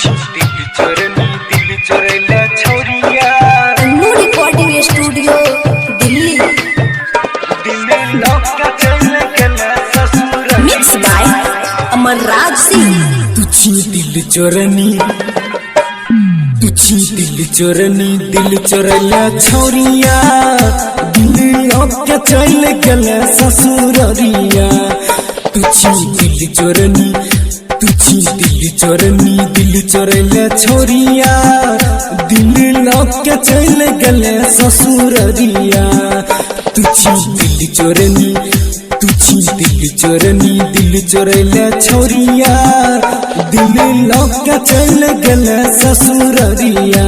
दिल चोरेला छौरिया Annu recording studio Delhi. Mix by Amarraj Singh. तुझी दिल चोरनी दिल चोरेला छौरिया दिल के चल गल ससुररिया। तुझी दिल चोरनी दिल चोरेला छौरिया दिल के चल गल ससुररिया। तुझी दिल चोरनी दिल चोरेला छौरिया दिल के चल गल ससुररिया।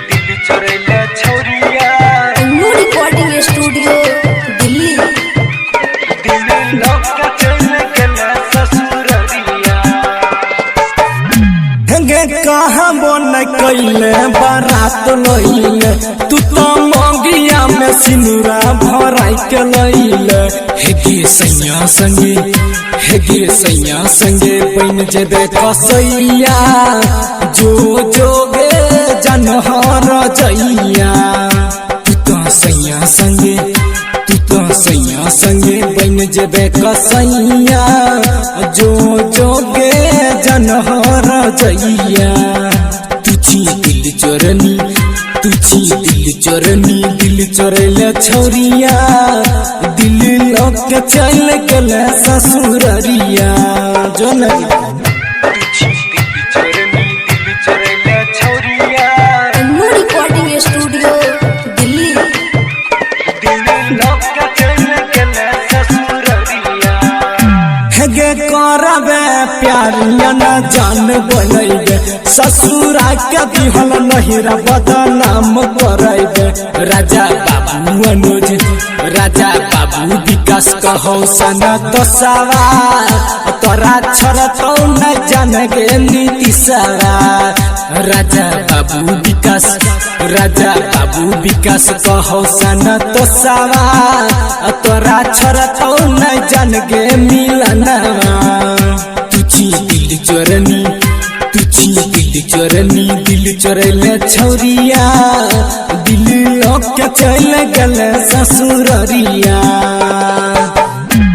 दिल चोरेला छौरिया अन्नू रिकॉर्डिंग स्टूडियो दिल्ली। कहाँ बोन कैले बारात लैले तू तो मंगिया में सिनुरा भराई के लैले। हेगे सैया संगे बन जेबे कसैया जो जोगे जनहर जैया। तू तो सैया संगे बन जेबे कसैया जो जोगे जनहर जैया। तुझी दिल चोरेला छौरिया दिल के चल गल ससुररिया। जो दिल चोरेला छौरिया अन्नू रिकॉर्डिंग स्टूडियो दिल्ली। हेगे करबे प्यारिया न जान बनैबे ससुरा के दिहल नहिरा बदनाम करैबे। राजा बाबू विकास कहो सना दसवा तोरा छोड़तौ न जान गे नीतीशवा। राजा बाबू विकास कहो सना दसवा तोरा छोड़तौ न जान गे मिलनवा। तुझी दिल चोरेला छौरिया दिल के चल गल ससुररिया।